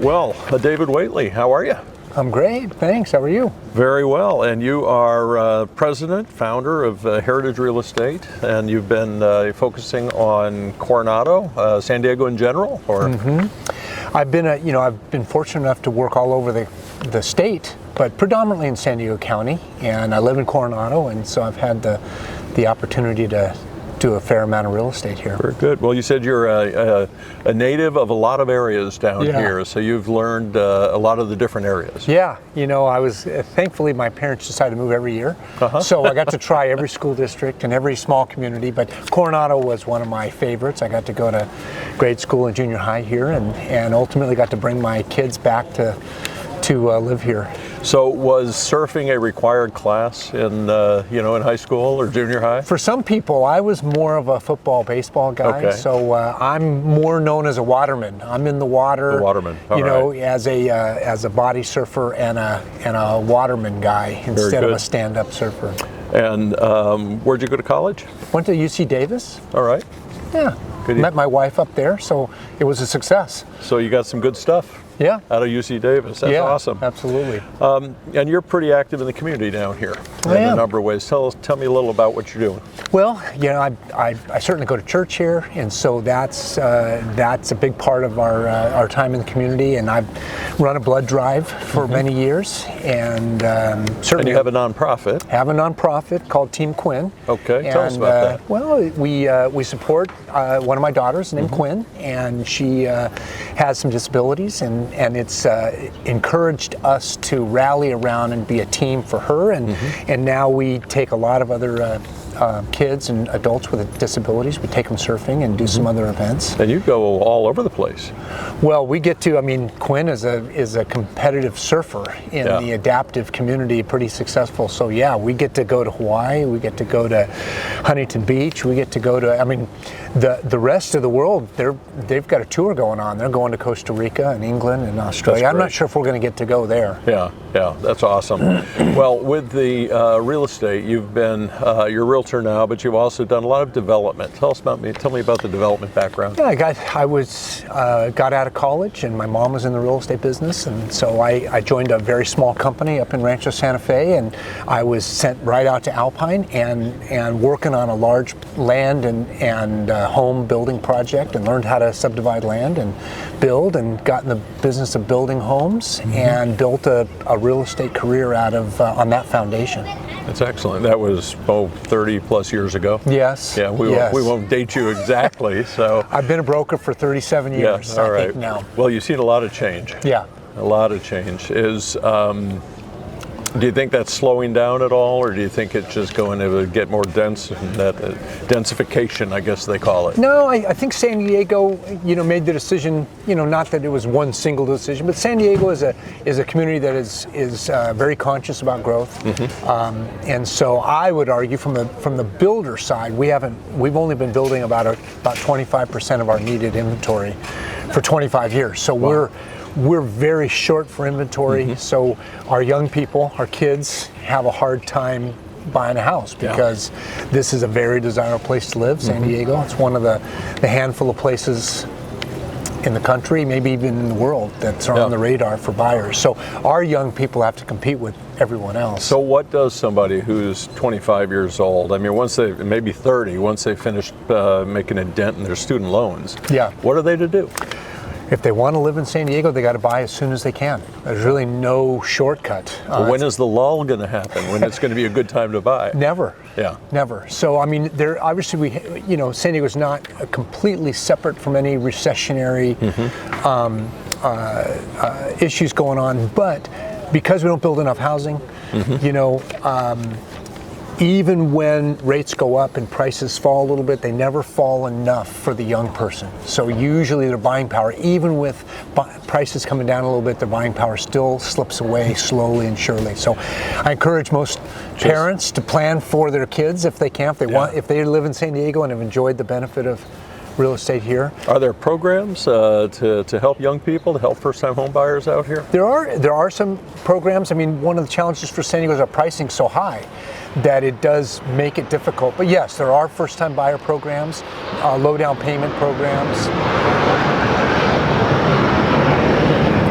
Well, David Waitley, how are you? I'm great, thanks. How are you? Very well, and you are president, founder of Heritage Real Estate, and you've been focusing on Coronado, San Diego in general, or? I've been fortunate enough to work all over the state, but predominantly in San Diego County, and I live in Coronado, and so I've had the opportunity to do a fair amount of real estate here. Very good. Well, you said you're a native of a lot of areas down here, so you've learned a lot of the different areas. Yeah, I was, thankfully my parents decided to move every year, so I got to try every school district and every small community, but Coronado was one of my favorites. I got to go to grade school and junior high here, and ultimately got to bring my kids back to live here. So was surfing a required class in in high school or junior high? For some people, I was more of a football, baseball guy. So I'm more known as a waterman. I'm in the water. The waterman. As a body surfer and a waterman guy instead of a stand-up surfer. And where'd you go to college? Went to UC Davis. All right. Yeah. Met my wife up there, so it was a success. So you got some good stuff. Yeah. Out of UC Davis. That's awesome. Absolutely. And you're pretty active in the community down here in a number of ways. Tell me a little about what you're doing. Well, I certainly go to church here, and so that's a big part of our time in the community. And I've run a blood drive for many years, and certainly. And you have a nonprofit. Have a nonprofit called Team Quinn. Okay, tell us about that. Well, we support one of my daughters named Quinn, and she has some disabilities, and it's encouraged us to rally around and be a team for her, and now we take a lot of other kids and adults with disabilities. We take them surfing and do some other events. And you go all over the place. Well, we get to. Quinn is a competitive surfer in the adaptive community, pretty successful. So yeah, we get to go to Hawaii. We get to go to Huntington Beach. We get to go to. The rest of the world, they've got a tour going on. They're going to Costa Rica and England and Australia. I'm not sure if we're going to get to go there. Yeah, that's awesome. Well, with the real estate, you've been you're a realtor now, but you've also done a lot of development. Tell me about the development background. Yeah, I got out of college, and my mom was in the real estate business, and so I joined a very small company up in Rancho Santa Fe, and I was sent right out to Alpine and working on a large land and home building project, and learned how to subdivide land and build, and got in the business of building homes, and built a real estate career out of on that foundation. That's excellent. That was 30 plus years ago. Yes. Yeah, we won't date you exactly. So I've been a broker for 37 years. Yeah, all right. I think now. Well, you've seen a lot of change. Yeah. A lot of change. Do you think that's slowing down at all, or do you think it's just going to get more dense, and that densification, I guess they call it? No, I think San Diego, made the decision, not that it was one single decision, but San Diego is a community that is very conscious about growth, and so I would argue from the builder side, we've only been building about 25% of our needed inventory for 25 years. So we're very short for inventory, so our young people, our kids, have a hard time buying a house because this is a very desirable place to live, San Diego. It's one of the handful of places in the country, maybe even in the world, that's on the radar for buyers. So our young people have to compete with everyone else. So what does somebody who's 25 years old, maybe 30, once they finish making a dent in their student loans, what are they to do? If they want to live in San Diego, they got to buy as soon as they can. There's really no shortcut. When is the lull going to happen? When it's going to be a good time to buy? Never. Yeah. Never. So there obviously San Diego's not completely separate from any recessionary issues going on, but because we don't build enough housing, even when rates go up and prices fall a little bit, they never fall enough for the young person. So usually their buying power, even with prices coming down a little bit, their buying power still slips away slowly and surely. So I encourage most parents to plan for their kids if they can, if they live in San Diego and have enjoyed the benefit of real estate here. Are there programs to help young people, to help first-time home buyers out here? There are some programs. One of the challenges for San Diego is our pricing so high that it does make it difficult. But yes, there are first-time buyer programs, low down payment programs.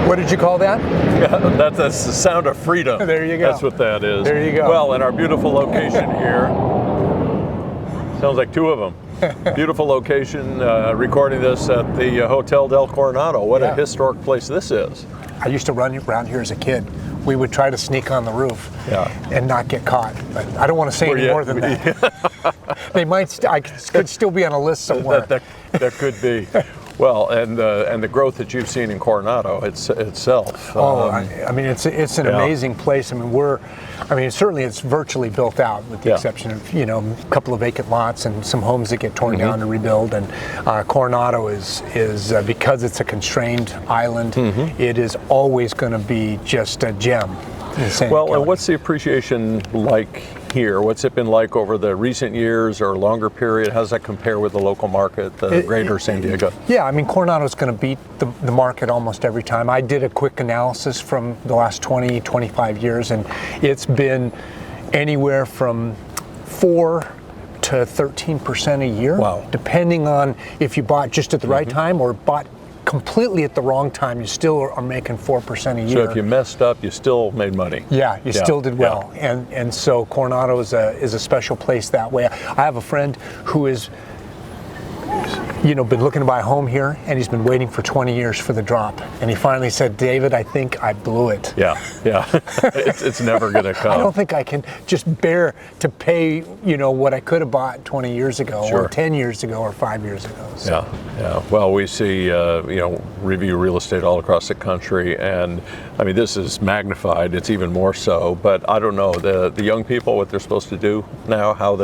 What did you call that? Yeah, that's the sound of freedom. There you go. That's what that is. There you go. Well, in our beautiful location here, sounds like two of them. Beautiful location, recording this at the Hotel del Coronado. What a historic place this is. I used to run around here as a kid. We would try to sneak on the roof and not get caught. But I don't want to say any more than that. They might. I could still be on a list somewhere. That could be. Well, and the growth that you've seen in Coronado itself. I mean, it's an amazing place. I mean, certainly it's virtually built out, with the exception of a couple of vacant lots and some homes that get torn down to rebuild. And Coronado is because it's a constrained island, it is always going to be just a gem. Well, and what's the appreciation like here? What's it been like over the recent years or longer period? How does that compare with the local market, the greater San Diego? Yeah, I mean, Coronado's going to beat the market almost every time. I did a quick analysis from the last 20, 25 years, and it's been anywhere from 4 to 13% a year, depending on if you bought just at the right time or bought completely at the wrong time. You still are making 4% a year. So if you messed up, you still made money. Yeah, you still did well. And so Coronado is a special place that way. I have a friend who is been looking to buy a home here, and he's been waiting for 20 years for the drop. And he finally said, "David, I think I blew it." Yeah. It's never going to come. I don't think I can just bear to pay, what I could have bought 20 years ago or 10 years ago or 5 years ago. So. Yeah. Well, we see, review real estate all across the country, and I mean, this is magnified. It's even more so. But I don't know, the young people, what they're supposed to do now, how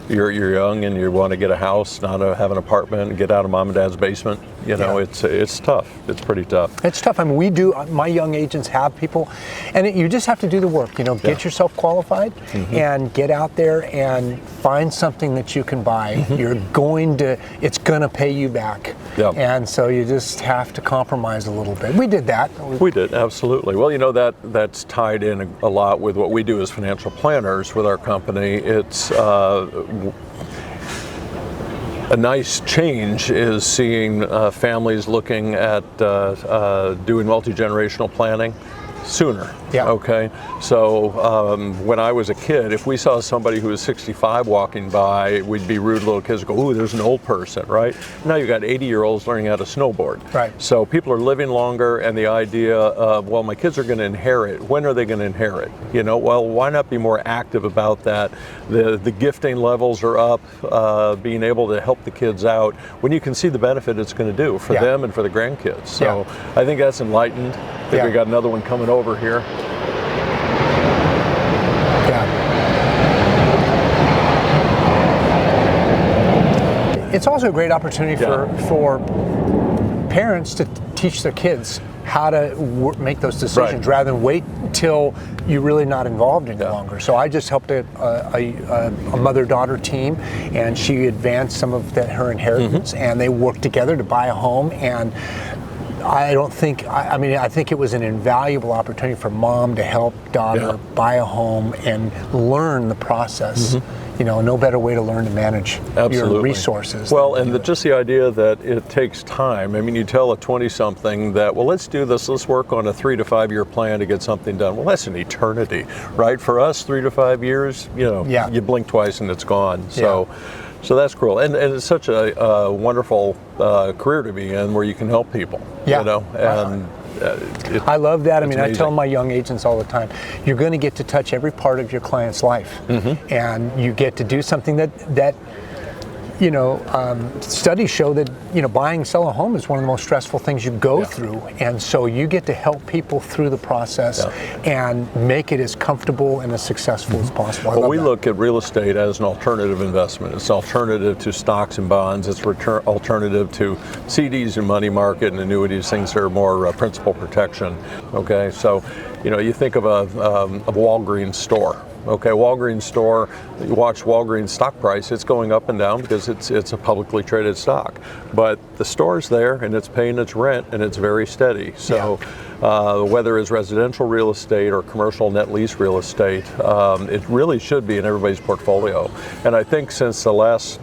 you're young and you want to get a house, not have an apartment, and get out of mom and dad's basement. It's tough. It's pretty tough. It's tough. I mean, my young agents have people, and you just have to do the work. Get yourself qualified and get out there and find something that you can buy. It's going to pay you back. And so you just have to compromise a little bit. We did that. We did, absolutely. Well, that's tied in a lot with what we do as financial planners with our company. It's a nice change is seeing families looking at doing multi-generational planning sooner. Okay. So when I was a kid, if we saw somebody who was 65 walking by, we'd be rude little kids, go, "Ooh, there's an old person," right? Now you got 80-year-olds learning how to snowboard. Right. So people are living longer, and the idea of, well, my kids are going to inherit. When are they going to inherit? Well, why not be more active about that? The gifting levels are up, being able to help the kids out when you can see the benefit it's going to do for them and for the grandkids. So I think that's enlightened. I think we got another one coming over here. It's also a great opportunity for parents to teach their kids how to make those decisions rather than wait till you're really not involved any longer. So I just helped a mother-daughter team, and she advanced some of her inheritance, and they worked together to buy a home. And I think it was an invaluable opportunity for mom to help daughter buy a home and learn the process. No better way to learn to manage your resources. Well, and just the idea that it takes time. I mean, you tell a 20-something that, well, let's do this. Let's work on a 3 to 5 year plan to get something done. Well, that's an eternity, right? For us, 3 to 5 years, you blink twice and it's gone. So that's cool. And it's such a wonderful career to be in where you can help people, and I love that. I mean, amazing. I tell my young agents all the time, you're going to get to touch every part of your client's life, and you get to do something that studies show that buying and selling a home is one of the most stressful things you go through, and so you get to help people through the process and make it as comfortable and as successful as possible. Well, we look at real estate as an alternative investment. It's an alternative to stocks and bonds. It's alternative to CDs and money market and annuities, things that are more principal protection. Okay, so you think of a Walgreens store. Okay, Walgreens store, you watch Walgreens stock price, it's going up and down because it's a publicly traded stock. But the store's there and it's paying its rent and it's very steady. So whether it's residential real estate or commercial net lease real estate, it really should be in everybody's portfolio. And I think since the last,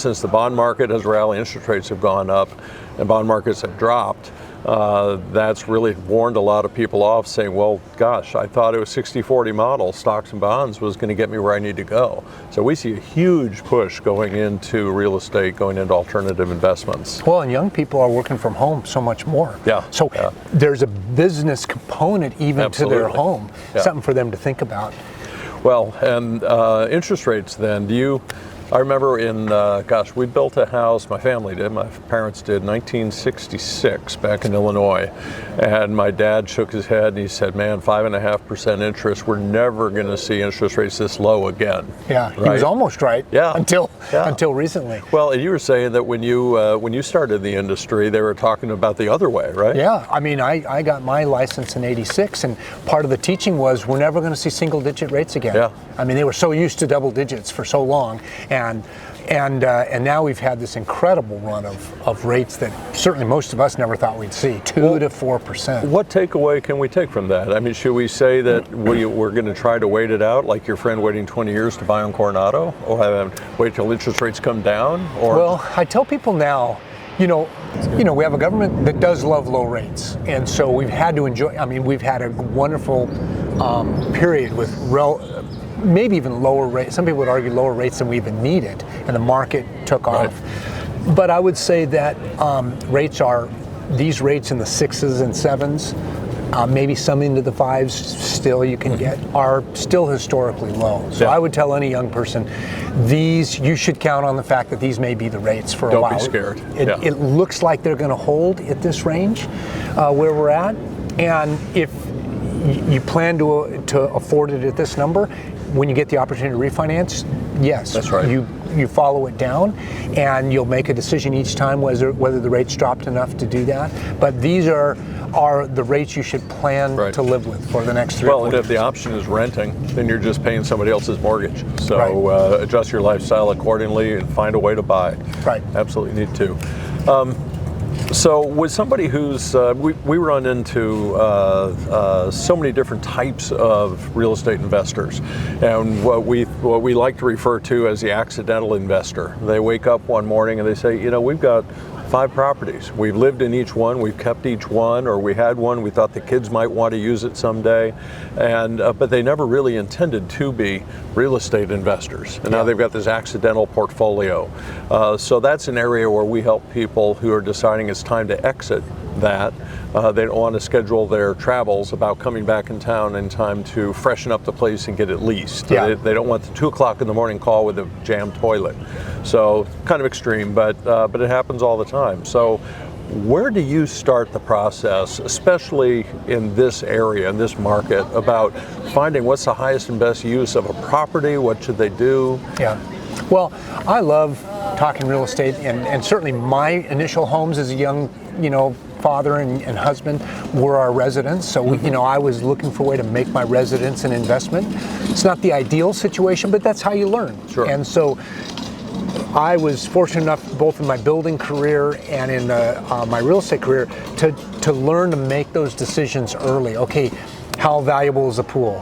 since the bond market has rallied, interest rates have gone up and bond markets have dropped, that's really warned a lot of people off, saying, well, gosh, I thought it was 60-40 model, stocks and bonds was going to get me where I need to go. So we see a huge push going into real estate, going into alternative investments. Well, and young people are working from home so much more. Yeah. So there's a business component even Absolutely. to their home, something for them to think about. Well, and interest rates then, I remember we built a house, my family did, my parents did, 1966 back in Illinois. And my dad shook his head and he said, man, 5.5% interest, we're never going to see interest rates this low again. Yeah, he was almost right until recently. Well, and you were saying that when you started the industry, they were talking about the other way, right? Yeah, I mean, I got my license in '86, and part of the teaching was we're never going to see single-digit rates again. Yeah. I mean, they were so used to double digits for so long, and now we've had this incredible run of rates that certainly most of us never thought we'd see, 2 to 4%. What takeaway can we take from that? I mean, should we say that we're going to try to wait it out, like your friend waiting 20 years to buy on Coronado, or wait till interest rates come down? Or well, I tell people now, we have a government that does love low rates, and so we've had to enjoy. I mean, we've had a wonderful period with maybe even lower rates. Some people would argue lower rates than we even needed, and the market took off. But I would say that these rates in the 6s and 7s, maybe some into the 5s still you can get, are still historically low. So I would tell any young person, you should count on the fact that these may be the rates for a while. Don't be scared. It looks like they're going to hold at this range where we're at, and if you plan to afford it at this number, when you get the opportunity to refinance, yes, that's right. You follow it down, and you'll make a decision each time whether the rates dropped enough to do that. But these are the rates you should plan to live with for the next 3 or 4 years. Well, and if the option is renting, then you're just paying somebody else's mortgage. So adjust your lifestyle accordingly and find a way to buy. Right. Absolutely need to. So with somebody who's, we run into so many different types of real estate investors, and what we like to refer to as the accidental investor. They wake up one morning and they say, we've got 5 properties. We've lived in each one, we've kept each one, or we had one, we thought the kids might want to use it someday, and but they never really intended to be real estate investors. And now they've got this accidental portfolio. So that's an area where we help people who are deciding it's time to exit that. They don't want to schedule their travels about coming back in town in time to freshen up the place and get it leased. Yeah. They don't want the 2 o'clock in the morning call with a jammed toilet. So kind of extreme, but it happens all the time. So where do you start the process, especially in this area, in this market, about finding what's the highest and best use of a property? What should they do? Yeah. Well, I love talking real estate, and certainly my initial homes as a young, father and husband were our residence. So I was looking for a way to make my residence an investment. It's not the ideal situation, but that's how you learn. Sure. And so I was fortunate enough, both in my building career and in my real estate career, to learn to make those decisions early. Okay, how valuable is a pool?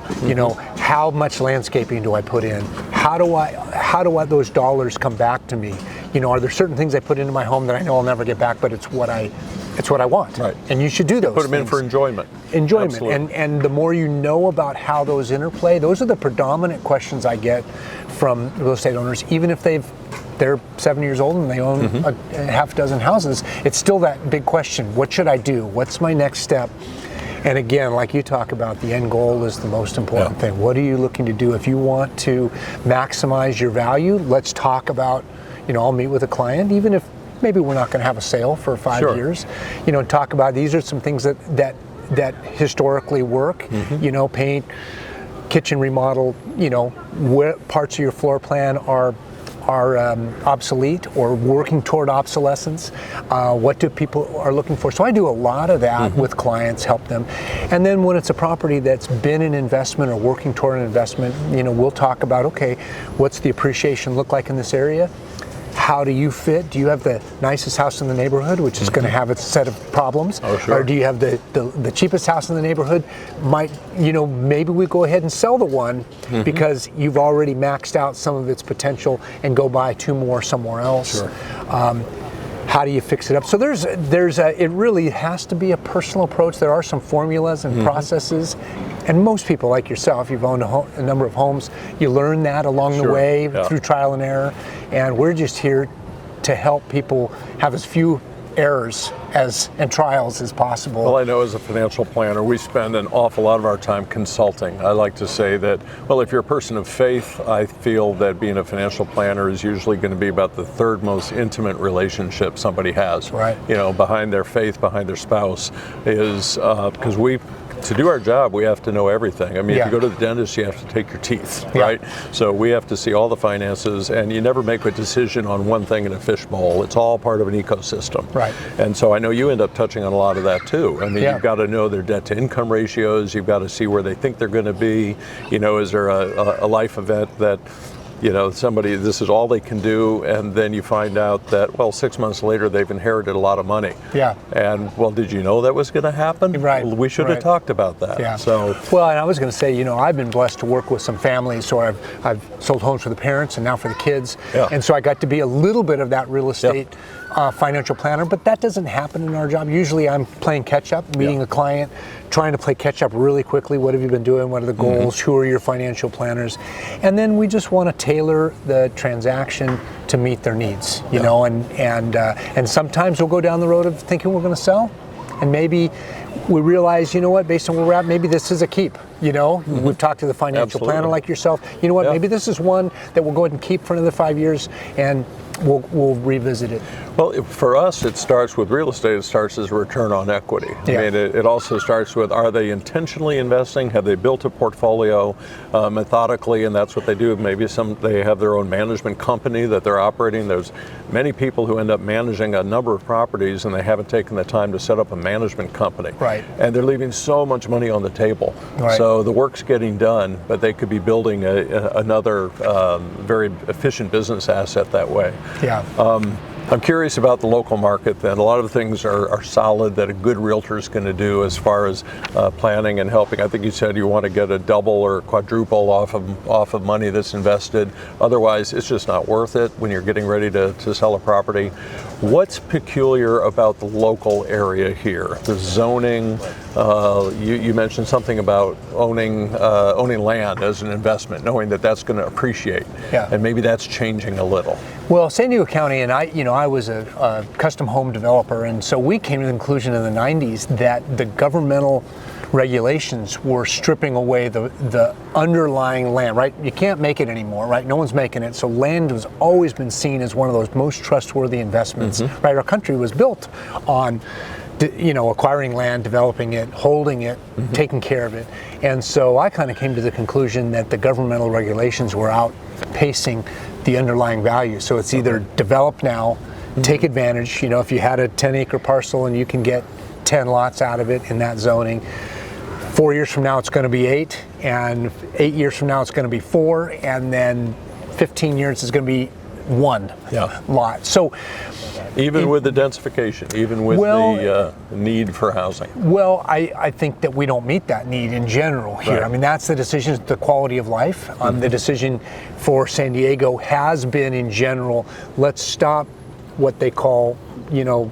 How much landscaping do I put in? How do those dollars come back to me? Are there certain things I put into my home that I know I'll never get back, but it's what I want. Right. And you should do those. Put them things. in for enjoyment. Enjoyment. And the more you know about how those interplay, those are the predominant questions I get from real estate owners, even if they're 7 years old and they own a half dozen houses. It's still that big question: what should I do? What's my next step? And again, like you talk about, the end goal is the most important thing. What are you looking to do? If you want to maximize your value, let's talk about, I'll meet with a client, even if maybe we're not going to have a sale for 5 years, talk about these are some things that historically work, paint, kitchen remodel, where parts of your floor plan are obsolete or working toward obsolescence. What do people are looking for? So I do a lot of that with clients, help them. And then when it's a property that's been an investment or working toward an investment, we'll talk about, okay, what's the appreciation look like in this area? How do you fit? Do you have the nicest house in the neighborhood, which is going to have its set of problems? Oh, sure. Or do you have the cheapest house in the neighborhood? Maybe we go ahead and sell the one because you've already maxed out some of its potential and go buy 2 more somewhere else. Sure. how do you fix it up? So it really has to be a personal approach. There are some formulas and processes, and most people like yourself, you've owned a number of homes, you learn that along the way through trial and error, and we're just here to help people have as few errors and trials as possible. Well, I know as a financial planner, we spend an awful lot of our time consulting. I like to say that, well, if you're a person of faith, I feel that being a financial planner is usually going to be about the third most intimate relationship somebody has. Right. You know, behind their faith, behind their spouse, is because to do our job, we have to know everything. I mean, if you go to the dentist, you have to take your teeth, right? So we have to see all the finances, and you never make a decision on one thing in a fishbowl. It's all part of an ecosystem. Right. And so I know you end up touching on a lot of that too. I mean, you've got to know their debt to income ratios. You've got to see where they think they're going to be. You know, is there a life event that, you know, this is all they can do, and then you find out that, well, 6 months later they've inherited a lot of money. Yeah. And, well, did you know that was going to happen? Right. Well, we should have talked about that. Yeah. So. Well, and I was going to say, you know, I've been blessed to work with some families, so I've sold homes for the parents and now for the kids, and so I got to be a little bit of that real estate financial planner, but that doesn't happen in our job. Usually I'm playing catch up, meeting a client, trying to play catch up really quickly. What have you been doing? What are the goals? Who are your financial planners? And then we just want to tailor the transaction to meet their needs, you know, and sometimes we'll go down the road of thinking we're going to sell, and maybe we realize, you know what, based on where we're at, maybe this is a keep, you know. We've talked to the financial planner like yourself, you know what, maybe this is one that we'll go ahead and keep for another 5 years, and we'll revisit it. Well, for us, it starts with real estate. It starts as a return on equity. I mean, it also starts with, are they intentionally investing? Have they built a portfolio methodically? And that's what they do. Maybe they have their own management company that they're operating. There's many people who end up managing a number of properties, and they haven't taken the time to set up a management company. Right. And they're leaving so much money on the table. Right. So the work's getting done, but they could be building another very efficient business asset that way. Yeah. I'm curious about the local market then. A lot of things are solid that a good realtor is going to do as far as planning and helping. I think you said you want to get a double or quadruple off of money that's invested. Otherwise, it's just not worth it when you're getting ready to sell a property. What's peculiar about the local area here? The zoning, you mentioned something about owning land as an investment, knowing that that's going to appreciate. Yeah. And maybe that's changing a little. Well, San Diego County, and I was a custom home developer, and so we came to the conclusion in the 90s that the governmental regulations were stripping away the underlying land, right? You can't make it anymore, right? No one's making it. So land has always been seen as one of those most trustworthy investments, right? Our country was built on, you know, acquiring land, developing it, holding it, taking care of it. And so I kind of came to the conclusion that the governmental regulations were outpacing the underlying value. So it's either develop now, take advantage, you know, if you had a 10-acre parcel and you can get 10 lots out of it in that zoning, 4 years from now it's going to be 8, and 8 years from now it's going to be 4, and then 15 years is going to be 1 lot. So even with the densification, even with the need for housing? Well, I think that we don't meet that need in general here. Right. I mean, that's the decision, the quality of life. The decision for San Diego has been, in general, let's stop what they call, you know,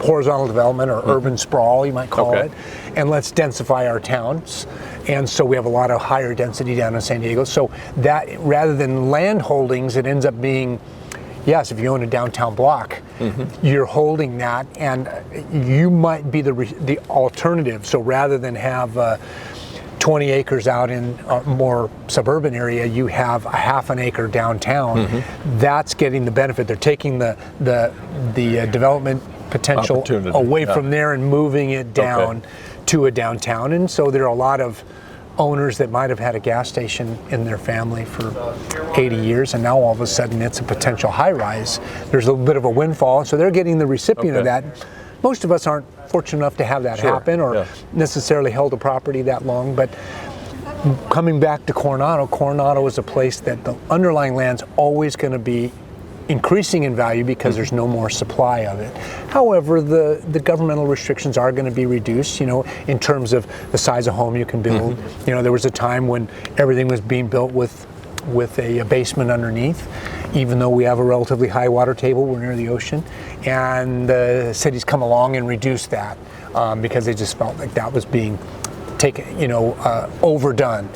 horizontal development or urban sprawl, you might call it, and let's densify our towns. And so we have a lot of higher density down in San Diego. So that, rather than land holdings, it ends up being, yes, if you own a downtown block, you're holding that, and you might be the alternative. So rather than have 20 acres out in a more suburban area, you have a half an acre downtown. That's getting the benefit. They're taking the development potential away from there and moving it down to a downtown. And so there are a lot of owners that might have had a gas station in their family for 80 years, and now all of a sudden it's a potential high rise. There's a little bit of a windfall, so they're getting the recipient of that. Most of us aren't fortunate enough to have that happen or necessarily held a property that long, but coming back to Coronado is a place that the underlying land's always going to be increasing in value because there's no more supply of it. However, the governmental restrictions are going to be reduced, you know, in terms of the size of home you can build. You know, there was a time when everything was being built with with a basement underneath. Even though we have a relatively high water table, we're near the ocean, and the city's come along and reduced that because they just felt like that was being taken, overdone.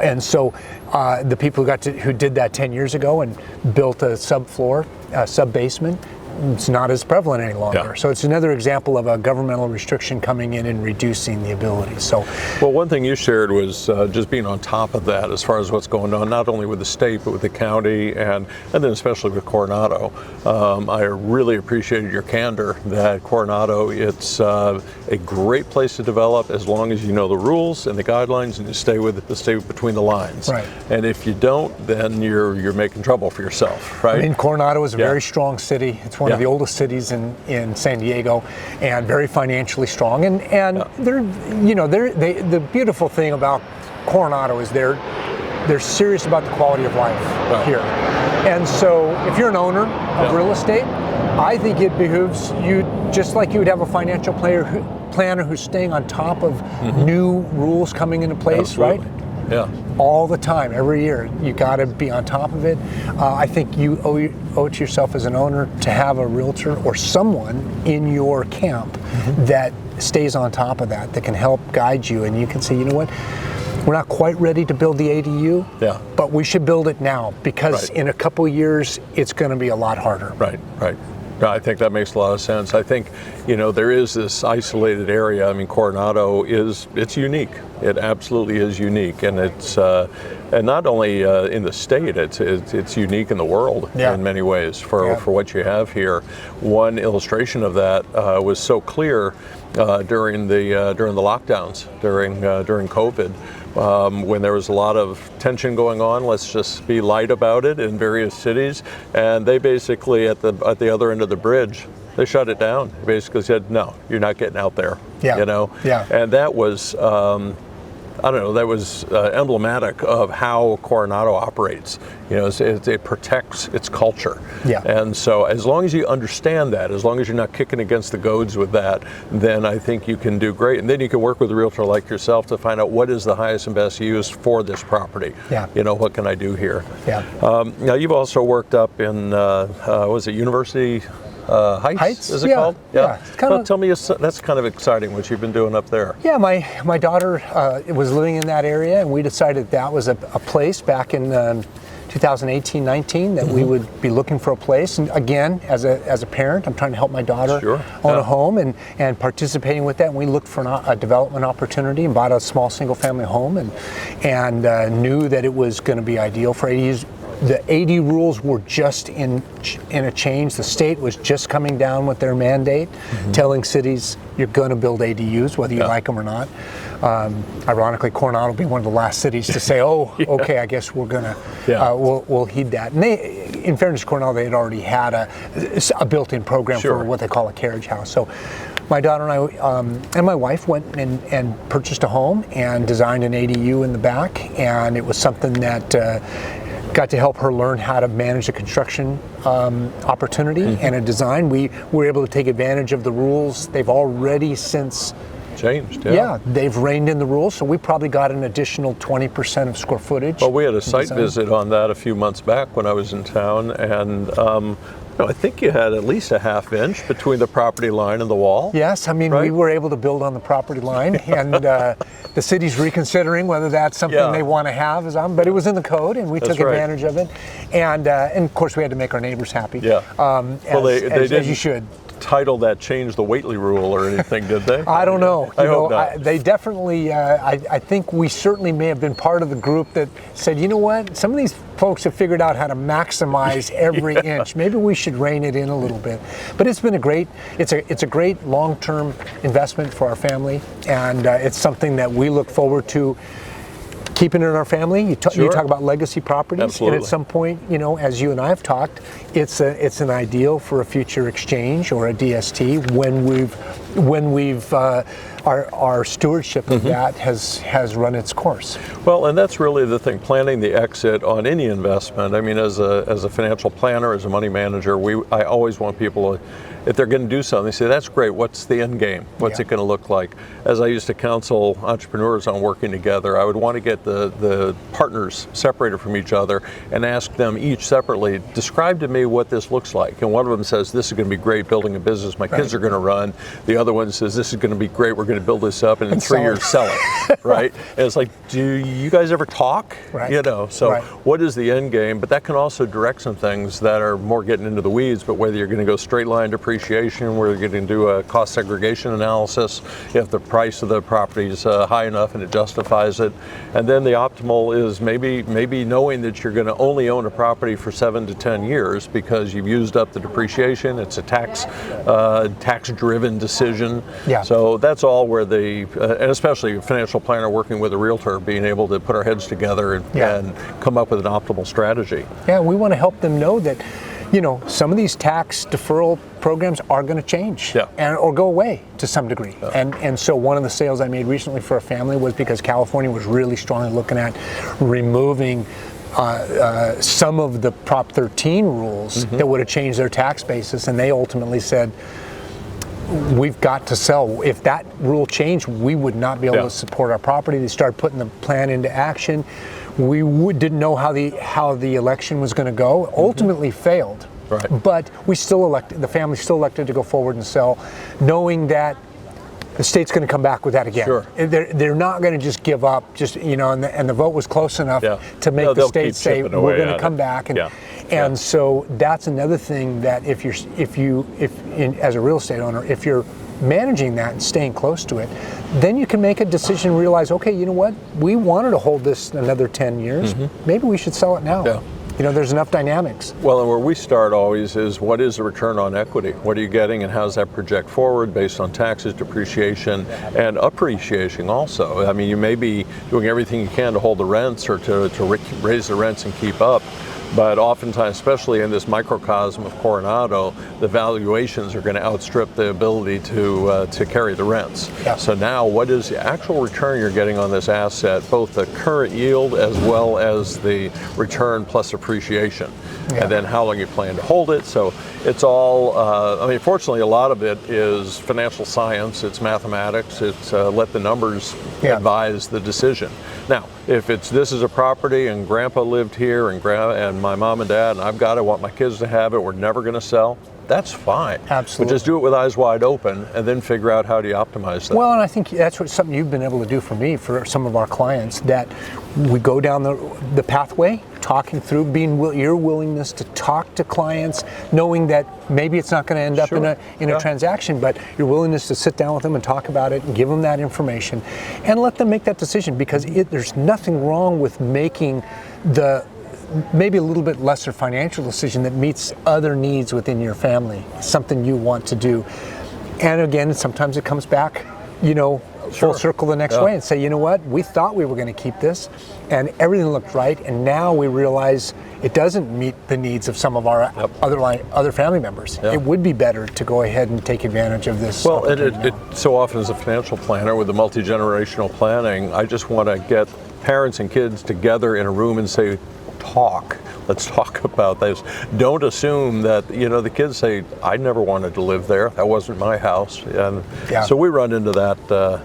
And so the people who did that 10 years ago and built a subfloor, sub-basement, it's not as prevalent any longer. Yeah. So it's another example of a governmental restriction coming in and reducing the ability. So, well, one thing you shared was just being on top of that as far as what's going on, not only with the state, but with the county, and then especially with Coronado. I really appreciated your candor that Coronado, it's a great place to develop as long as you know the rules and the guidelines and you stay between the lines. Right. And if you don't, then you're making trouble for yourself, right? I mean, Coronado is a very strong city. It's one of the oldest cities in San Diego, and very financially strong. And the beautiful thing about Coronado is they're serious about the quality of life here. And so if you're an owner of real estate, I think it behooves you, just like you would have a financial planner who's staying on top of new rules coming into place, right? Yeah. All the time, every year. You got to be on top of it. I think you owe it to yourself as an owner to have a realtor or someone in your camp that stays on top of that can help guide you, and you can say, you know what, we're not quite ready to build the ADU, but we should build it now because in a couple of years it's going to be a lot harder. Right. I think that makes a lot of sense. I think, there is this isolated area. I mean, Coronado it's unique. It absolutely is unique, and it's and not only in the state, it's unique in the world in many ways for what you have here. One illustration of that was so clear during the lockdowns during COVID. When there was a lot of tension going on, let's just be light about it, in various cities, and they basically at the other end of the bridge, they shut it down. They basically said, no, you're not getting out there. And that was that was emblematic of how Coronado operates. It protects its culture. And so as long as you understand that, as long as you're not kicking against the goads with that, then I think you can do great. And then you can work with a realtor like yourself to find out what is the highest and best use for this property. What can I do here? Now you've also worked up in, was it University Heights, is it called? Tell me, that's kind of exciting what you've been doing up there. Yeah, my daughter was living in that area, and we decided that was a place back in 2018-19 that we would be looking for a place. And again, as a parent, I'm trying to help my daughter own a home and participating with that. And we looked for a development opportunity and bought a small single-family home and knew that it was going to be ideal for ADUs. The AD rules were just in a change. The state was just coming down with their mandate, telling cities you're going to build ADUs, whether you like them or not. Ironically, Coronado will be one of the last cities to say, okay, I guess we're going to, we'll heed that. And they, in fairness to Coronado, they had already had a built-in program for what they call a carriage house. So my daughter and I and my wife went and purchased a home and designed an ADU in the back, and it was something that got to help her learn how to manage a construction opportunity and a design. We were able to take advantage of the rules. They've already since changed. They've reined in the rules, so we probably got an additional 20% of square footage. Well, we had a site visit on that a few months back when I was in town, and I think you had at least a half inch between the property line and the wall. Yes, I mean, we were able to build on the property line, and the city's reconsidering whether that's something they want to have, but it was in the code, and we took advantage of it. And of course, we had to make our neighbors happy. As you should. Title that change the Waitley rule or anything, did they? I don't know. I hope not. They definitely, I think we certainly may have been part of the group that said, you know what, some of these folks have figured out how to maximize every inch. Maybe we should rein it in a little bit. But it's been it's a great long-term investment for our family, and it's something that we look forward to keeping it in our family. You talk about legacy properties, and at some point, as you and I have talked, it's an ideal for a future exchange or a DST when we've when we've our stewardship of that has run its course. Well, and that's really the thing, planning the exit on any investment. I mean, as a financial planner, as a money manager, I always want people to, if they're going to do something, they say, that's great, what's the end game? What's it going to look like? As I used to counsel entrepreneurs on working together, I would want to get the partners separated from each other and ask them each separately, describe to me what this looks like. And one of them says, this is going to be great, building a business my kids are going to run. The other one says, this is going to be great, we're going to build this up and in 3 years sell it, right? And it's like, do you guys ever talk? Right. You know, so what is the end game? But that can also direct some things that are more getting into the weeds, but whether you're going to go straight line depreciation, where you're going to do a cost segregation analysis, if the price of the property is high enough and it justifies it. And then the optimal is maybe knowing that you're going to only own a property for 7 to 10 years because you've used up the depreciation. It's a tax-driven decision. Yeah. So that's all where and especially a financial planner working with a realtor, being able to put our heads together and come up with an optimal strategy. Yeah, we want to help them know that, you know, some of these tax deferral programs are going to change or go away to some degree. And so one of the sales I made recently for a family was because California was really strongly looking at removing some of the Prop 13 rules that would have changed their tax basis, and they ultimately said, we've got to sell. If that rule changed, we would not be able to support our property. They started putting the plan into action. We didn't know how the election was going to go. Ultimately failed. Right. But the family still elected to go forward and sell, knowing that the state's going to come back with that again. Sure. They're not going to just give up, and the vote was close enough to make the state say we're going to come back. And so that's another thing that if as a real estate owner, if you're managing that and staying close to it, then you can make a decision and realize, okay, you know what, we wanted to hold this another 10 years. Maybe we should sell it now. You know, there's enough dynamics. Well, and where we start always is, what is the return on equity? What are you getting, and how does that project forward based on taxes, depreciation, and appreciation also? I mean, you may be doing everything you can to hold the rents or to raise the rents and keep up, but oftentimes, especially in this microcosm of Coronado, the valuations are going to outstrip the ability to carry the rents. So now, what is the actual return you're getting on this asset, both the current yield as well as the return plus appreciation? And then how long you plan to hold it. So it's all, I mean, fortunately, a lot of it is financial science, it's mathematics, it's let the numbers advise the decision. Now, if this is a property and grandpa lived here and my mom and dad, and I want my kids to have it, we're never going to sell, that's fine. Absolutely. But just do it with eyes wide open and then figure out how do you optimize that. Well, and I think that's something you've been able to do for me, for some of our clients, that we go down the pathway, talking through, your willingness to talk to clients, knowing that maybe it's not going to end up in a transaction, but your willingness to sit down with them and talk about it and give them that information and let them make that decision, because there's nothing wrong with making maybe a little bit lesser financial decision that meets other needs within your family, something you want to do. And again, sometimes it comes back, full circle the next way and say, you know what, we thought we were going to keep this and everything looked right, and now we realize it doesn't meet the needs of some of our other family members. It would be better to go ahead and take advantage of this. Well, it so often as a financial planner with the multi-generational planning, I just want to get parents and kids together in a room and say, let's talk about this. Don't assume that, the kids say, I never wanted to live there, that wasn't my house. And so we run into that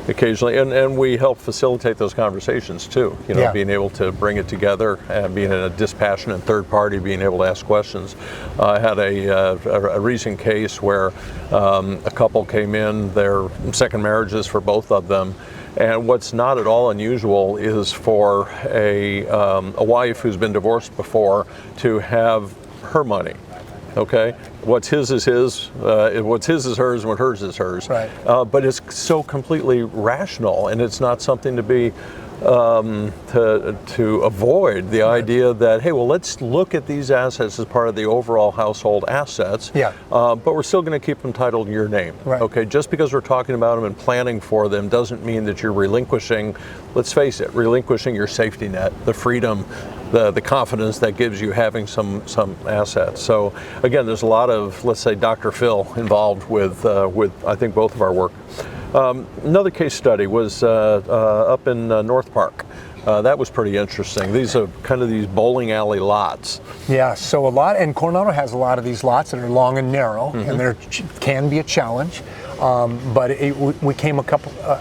occasionally, and we help facilitate those conversations too, being able to bring it together and being in a dispassionate third party, being able to ask questions. I had a recent case where a couple came in, their second marriages for both of them. And what's not at all unusual is for a wife who's been divorced before to have her money. Okay, what's his is his, what's his is hers, and what hers is hers. Right. But it's so completely rational, and it's not something to be to avoid the idea that, hey, well, let's look at these assets as part of the overall household assets. But we're still going to keep them titled in your name. Right. Okay, just because we're talking about them and planning for them doesn't mean that you're relinquishing, let's face it, relinquishing your safety net, the freedom the confidence that gives you having some assets. So again, there's a lot of, let's say, Dr. Phil involved with I think both of our work. Another case study was up in North Park. That was pretty interesting. These are kind of these bowling alley lots. Yeah, so and Coronado has a lot of these lots that are long and narrow, and there can be a challenge. But we came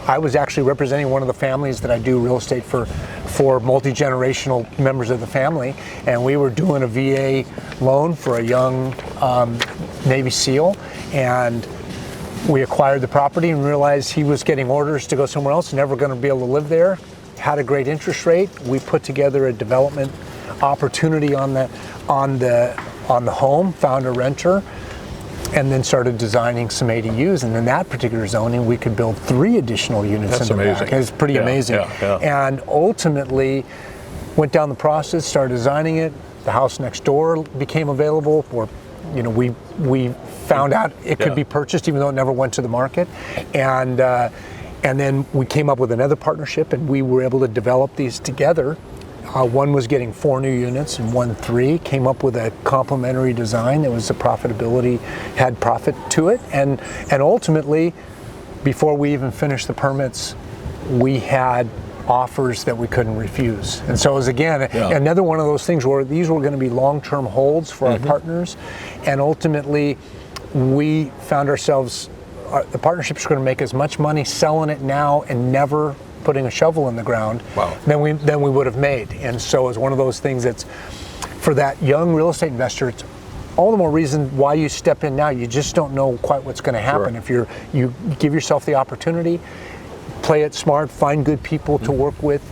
I was actually representing one of the families that I do real estate for multi-generational members of the family, and we were doing a VA loan for a young Navy SEAL, and we acquired the property and realized he was getting orders to go somewhere else, never going to be able to live there. Had a great interest rate. We put together a development opportunity on the home, found a renter, and then started designing some ADUs. And in that particular zoning, we could build 3 additional units in the back. It's pretty amazing. And ultimately, went down the process, started designing it. The house next door became available, or we found out it could be purchased, even though it never went to the market. And then we came up with another partnership, and we were able to develop these together. One was getting 4 new units and 1 3. Came up with a complementary design that was had profit to it. And ultimately, before we even finished the permits, we had offers that we couldn't refuse. And so it was, again, another one of those things where these were going to be long-term holds for our partners. And ultimately, we found ourselves, the partnership's going to make as much money selling it now and never putting a shovel in the ground than we would have made. And so it's one of those things that's, for that young real estate investor, it's all the more reason why you step in now. You just don't know quite what's going to happen. If you give yourself the opportunity, play it smart, find good people to work with,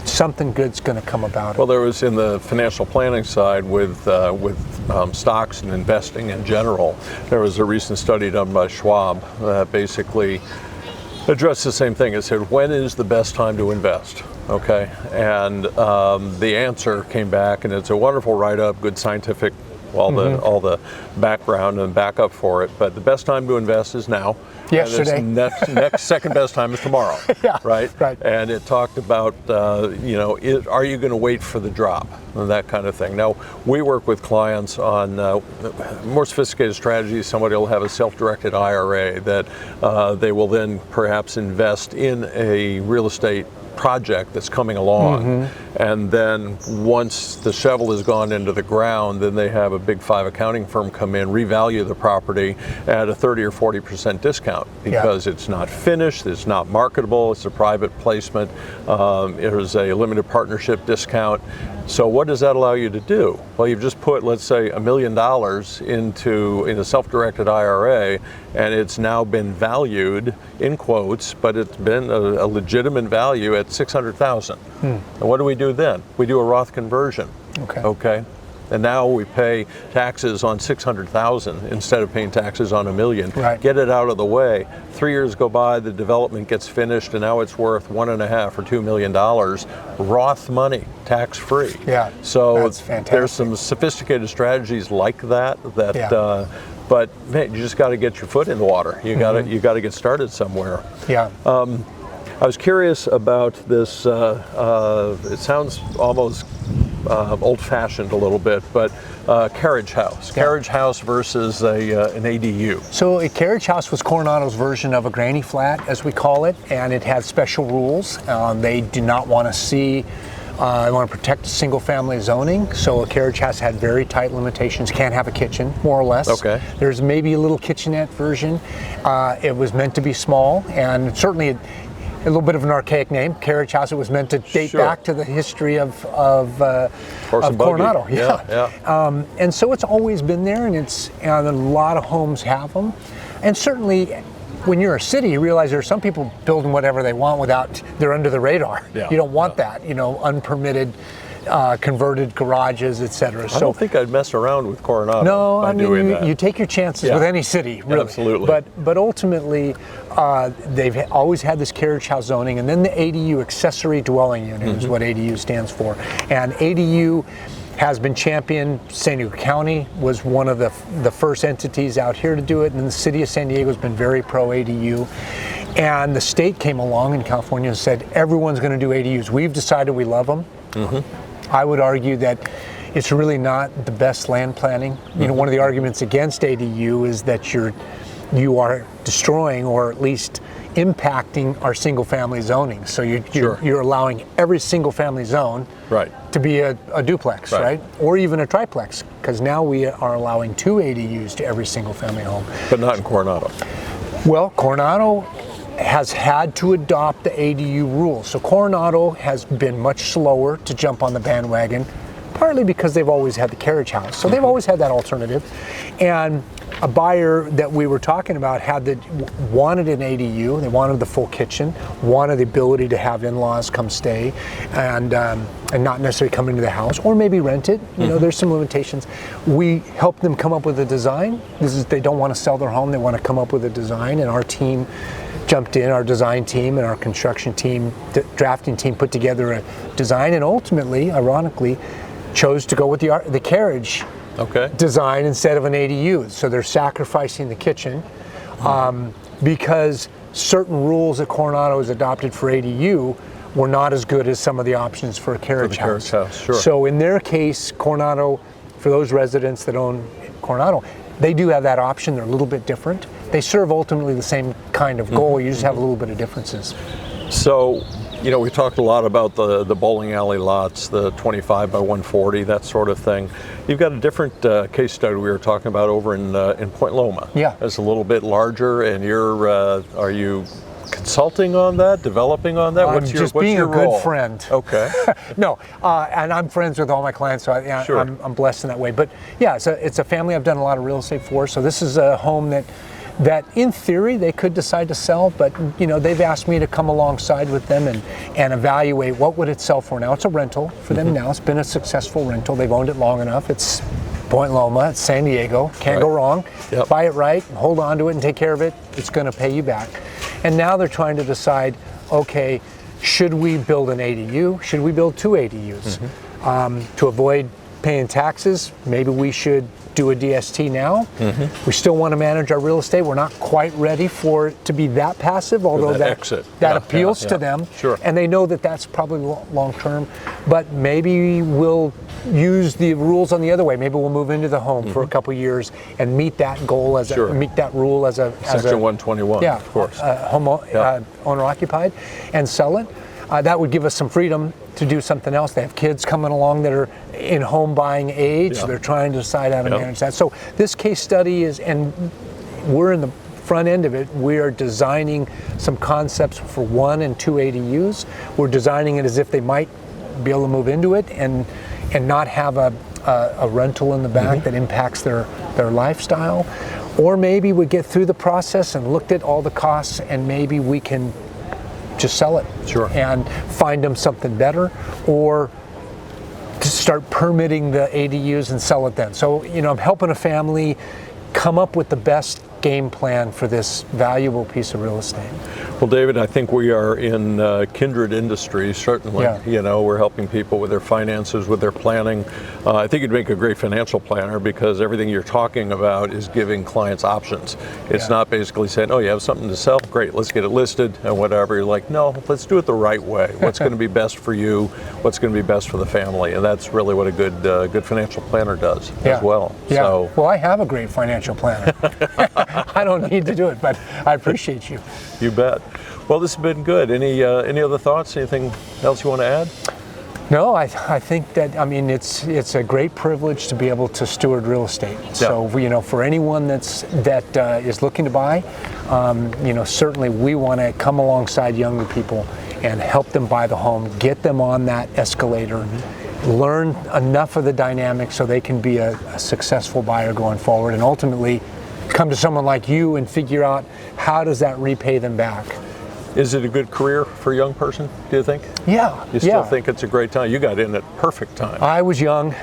something good's going to come about it. Well, there was, in the financial planning side with stocks and investing in general, there was a recent study done by Schwab that basically addressed the same thing. It said, when is the best time to invest? Okay, and the answer came back, and it's a wonderful write-up, good scientific, all the background and backup for it. But the best time to invest is now. Yesterday. And next second best time is tomorrow. Right. And it talked about are you going to wait for the drop and that kind of thing. Now we work with clients on more sophisticated strategies. Somebody will have a self-directed IRA that they will then perhaps invest in a real estate project that's coming along, and then once the shovel has gone into the ground, then they have a Big 5 accounting firm come in, revalue the property at a 30 or 40% discount because it's not finished, it's not marketable, it's a private placement, it is a limited partnership discount. So what does that allow you to do? Well, you've just put, let's say, $1 million in a self-directed IRA, and it's now been valued, in quotes, but it's been a legitimate value at $600,000. And what do we do then? We do a Roth conversion. Okay. And now we pay taxes on $600,000 instead of paying taxes on $1 million. Get it out of the way. 3 years go by, the development gets finished, and now it's worth $1.5 or $2 million. Roth money, tax-free. So that's fantastic. There's some sophisticated strategies like that. But man, you just got to get your foot in the water. You got to get started somewhere. I was curious about this. It sounds almost old-fashioned a little bit, but carriage house. Carriage house versus an ADU. So a carriage house was Coronado's version of a granny flat, as we call it, and it had special rules. They do not want to see. They want to protect single-family zoning, so a carriage house had very tight limitations. Can't have a kitchen, more or less. There's maybe a little kitchenette version. It was meant to be small, and certainly a little bit of an archaic name, carriage house. It was meant to date back to the history of Coronado. And so it's always been there, and a lot of homes have them. And certainly, when you're a city, you realize there are some people building whatever they want without, they're under the radar. You don't want that, unpermitted, converted garages, etc. I don't think I'd mess around with Coronado. No, I mean, you take your chances with any city, really. Absolutely. But ultimately, they've always had this carriage house zoning, and then the ADU, accessory dwelling unit, is what ADU stands for. And ADU has been championed. San Diego County was one of the first entities out here to do it, and the city of San Diego has been very pro ADU. And the state came along in California and said, everyone's going to do ADUs. We've decided we love them. I would argue that it's really not the best land planning. You know, one of the arguments against ADU is that you are destroying, or at least impacting, our single family zoning. So you're allowing every single family zone to be a duplex, right? Or even a triplex, because now we are allowing 2 ADUs to every single family home. But not in Coronado. Well, Coronado has had to adopt the ADU rules. So Coronado has been much slower to jump on the bandwagon, partly because they've always had the carriage house. So they've always had that alternative. And a buyer that we were talking about wanted an ADU. They wanted the full kitchen, wanted the ability to have in-laws come stay, and not necessarily come into the house, or maybe rent it. You know, there's some limitations. We helped them come up with a design. They don't want to sell their home. They want to come up with a design, and our team jumped in, our design team and our construction team, drafting team, put together a design, and ultimately, ironically, chose to go with the carriage design instead of an ADU. So they're sacrificing the kitchen because certain rules that Coronado has adopted for ADU were not as good as some of the options for a carriage house. So in their case, Coronado, for those residents that own Coronado, they do have that option. They're a little bit different. They serve ultimately the same kind of goal. You just have a little bit of differences. So, you know, we talked a lot about the bowling alley lots, the 25 by 140, that sort of thing. You've got a different case study we were talking about over in Point Loma. Yeah. It's a little bit larger, and are you consulting on that, developing on that? What's your role? Good friend. Okay. No, and I'm friends with all my clients, so I'm blessed in that way. But yeah, it's a family I've done a lot of real estate for. So this is a home that in theory they could decide to sell, but you know, they've asked me to come alongside with them and evaluate what would it sell for now. It's a rental for them now. It's been a successful rental. They've owned it long enough. It's Point Loma, it's San Diego. Can't go wrong. Buy it right, hold on to it and take care of it. It's going to pay you back. And now they're trying to decide, okay, should we build an ADU? Should we build 2 ADUs? To avoid paying taxes, maybe we should do a DST now. We still want to manage our real estate. We're not quite ready for it to be that passive, although that appeals to them. And they know that that's probably long term. But maybe we'll use the rules on the other way. Maybe we'll move into the home for a couple years and meet that goal meet that rule as a Section 121. Yeah, of course. Owner occupied, and sell it. That would give us some freedom to do something else. They have kids coming along that are in home buying age. They're trying to decide how to manage that. So this case study and we're in the front end of it. We are designing some concepts for 1 and 2 ADUs. We're designing it as if they might be able to move into it and not have a rental in the back that impacts their lifestyle. Or maybe we get through the process and looked at all the costs, and maybe we can just sell it and find them something better, or to start permitting the ADUs and sell it then. So, you know, I'm helping a family come up with the best game plan for this valuable piece of real estate. Well, David, I think we are in kindred industries, certainly. You know, we're helping people with their finances, with their planning. I think you'd make a great financial planner, because everything you're talking about is giving clients options. It's not basically saying, oh, you have something to sell? Great, let's get it listed and whatever. You're like, no, let's do it the right way. What's going to be best for you? What's going to be best for the family? And that's really what a good financial planner does as well. So, well, I have a great financial planner. I don't need to do it, but I appreciate you. You bet. Well, this has been good. Any other thoughts? Anything else you want to add? No, I think that, I mean, it's a great privilege to be able to steward real estate. So, you know, for anyone that is looking to buy, you know, certainly we want to come alongside younger people and help them buy the home, get them on that escalator, learn enough of the dynamics so they can be a successful buyer going forward, and ultimately come to someone like you and figure out how does that repay them back. Is it a good career for a young person, do you think? Yeah. You still think it's a great time? You got in at perfect time. I was young.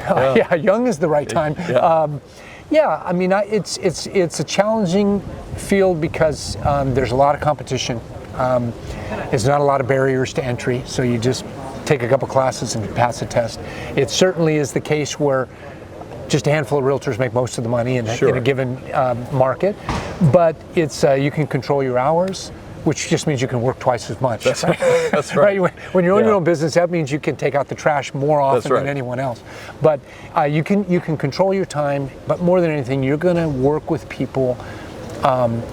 Young is the right time. I mean, it's a challenging field because there's a lot of competition. There's not a lot of barriers to entry, so you just take a couple classes and pass a test. It certainly is the case where just a handful of realtors make most of the money in a given market, but it's you can control your hours. which just means you can work twice as much. That's right. When you own your own business, that means you can take out the trash more often than anyone else. But you can control your time, but more than anything, you're going to work with people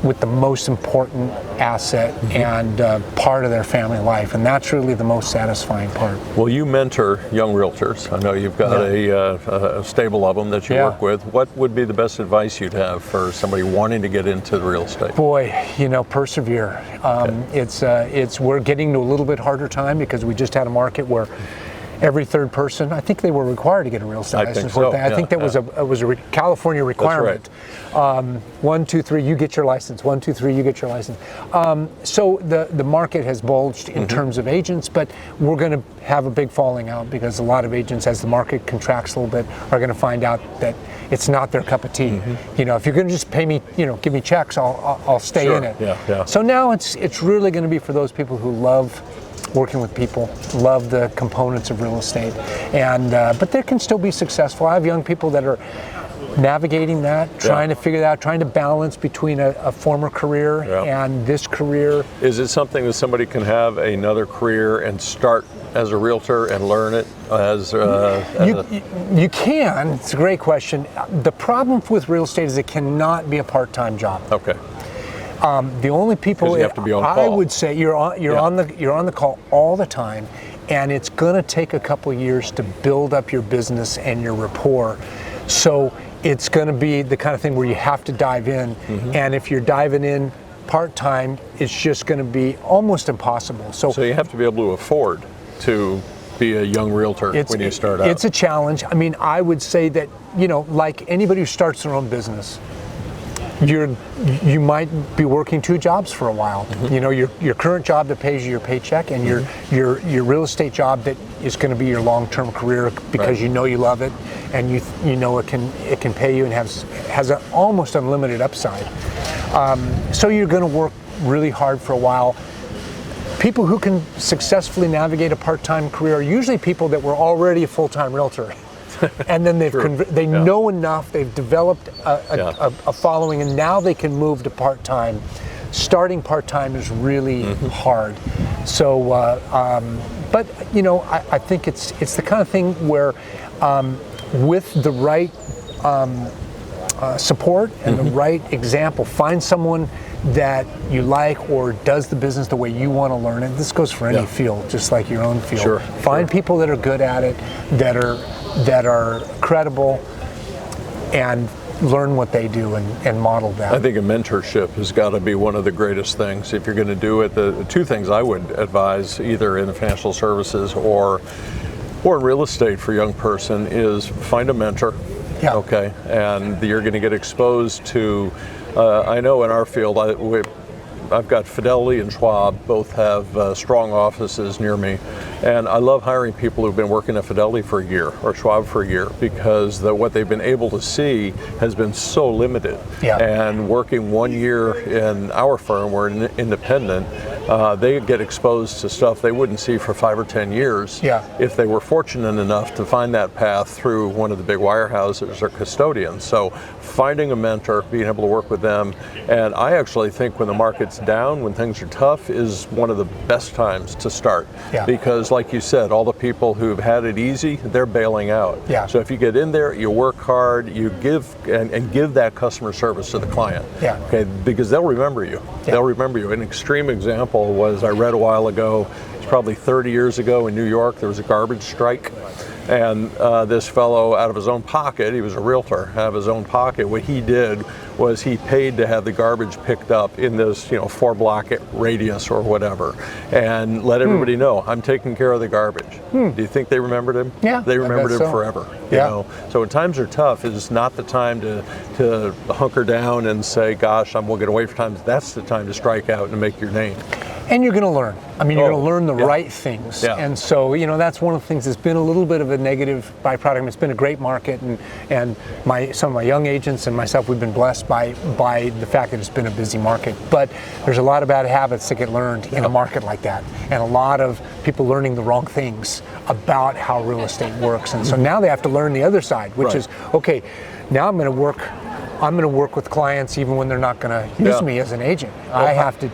with the most important asset and part of their family life, and that's really the most satisfying part. Well, you mentor young realtors. I know you've got a stable of them that you work with. What would be the best advice you'd have for somebody wanting to get into the real estate? Boy, persevere. We're getting to a little bit harder time because we just had a market where every third person, I think they were required to get a real estate license. I think that was a California requirement. That's right. 1, 2, 3, you get your license. 1, 2, 3, you get your license. So the market has bulged in terms of agents, but we're going to have a big falling out because a lot of agents, as the market contracts a little bit, are going to find out that it's not their cup of tea. If you're going to just pay me, give me checks, I'll stay in it. So now it's really going to be for those people who love working with people, love the components of real estate, and but they can still be successful. I have young people that are navigating that, trying to figure that out, trying to balance between a former career and this career. Is it something that somebody can have another career and start as a realtor and learn it as you can. It's a great question. The problem with real estate is it cannot be a part-time job. Okay. The only people you have to be on call. I would say you're on the call all the time, and it's going to take a couple years to build up your business and your rapport. So it's going to be the kind of thing where you have to dive in, and if you're diving in part-time, it's just going to be almost impossible. So you have to be able to afford to be a young realtor when you start out. It's a challenge. I mean, I would say that, like anybody who starts their own business, you might be working 2 jobs for a while. Your current job that pays you your paycheck, and your real estate job that is going to be your long-term career because you love it, and it can pay you and has an almost unlimited upside. So you're going to work really hard for a while. People who can successfully navigate a part-time career are usually people that were already a full-time realtor. And then they know enough, they've developed a following, and now they can move to part-time. Starting part-time is really hard. So, but I think it's the kind of thing where with the right support and the right example, find someone that you like or does the business the way you want to learn it. This goes for any field, just like your own field. Find people that are good at it, that are credible, and learn what they do and model that. I think a mentorship has got to be one of the greatest things. If you're going to do it, the 2 things I would advise, either in the financial services or in real estate for a young person, is find a mentor. Okay, and you're going to get exposed to, I know in our field, I've got Fidelity and Schwab, both have strong offices near me, and I love hiring people who've been working at Fidelity for a year or Schwab for a year, because what they've been able to see has been so limited. And working 1 year in our firm, we're independent, they get exposed to stuff they wouldn't see for 5 or 10 years if they were fortunate enough to find that path through one of the big wirehouses or custodians. So finding a mentor, being able to work with them, and I actually think when the market's down, when things are tough, is one of the best times to start. Because like you said, all the people who've had it easy, they're bailing out. So if you get in there, you work hard, you give and give that customer service to the client. Okay, because they'll remember you. They'll remember you. An extreme example was, I read a while ago, it's probably 30 years ago in New York, there was a garbage strike. And this fellow, out of his own pocket, he was a realtor, out of his own pocket, what he did was he paid to have the garbage picked up in this 4-block radius or whatever, and let everybody know, I'm taking care of the garbage. Do you think they remembered him? They remembered him forever. You know? So when times are tough, it's not the time to hunker down and say, gosh, I'm going to wait for times. That's the time to strike out and make your name. And you're going to learn. I mean, you're going to learn the right things. And so, that's one of the things that's been a little bit of a negative byproduct. It's been a great market, and some of my young agents and myself, we've been blessed by the fact that it's been a busy market. But there's a lot of bad habits that get learned in a market like that, and a lot of people learning the wrong things about how real estate works. And so now they have to learn the other side, which is, okay, now I'm going to work with clients even when they're not going to use me as an agent. I have to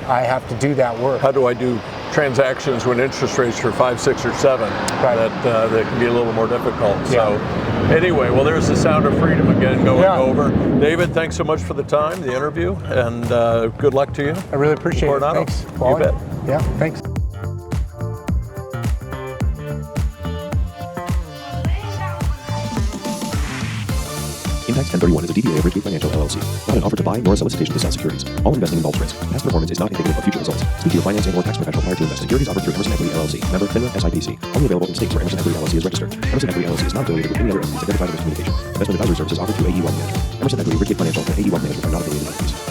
I have to do that work. How do I do transactions when interest rates are 5, 6, or 7? Right. That can be a little more difficult. Yeah. So anyway, well, there's the sound of freedom again going Yeah. over. David, thanks so much for the time, the interview, and good luck to you. I really appreciate it. Coronado. Thanks. You Wally. bet. Yeah, thanks. Impact 1031 is a DBA of Ridgegate Financial, LLC. Not an offer to buy nor a solicitation to sell securities. All investing involves risk. Past performance is not indicative of future results. Speak to your finance and/or tax professional prior to investing. Securities offered through Emerson Equity, LLC. Member FINRA SIPC. Only available in states where Emerson Equity, LLC is registered. Emerson Equity, LLC is not affiliated with any other entities identified in this communication. Investment advisory services offered through AE Wealth Management. Emerson Equity, Ridgegate Financial, and AE Wealth Management are not affiliated entities.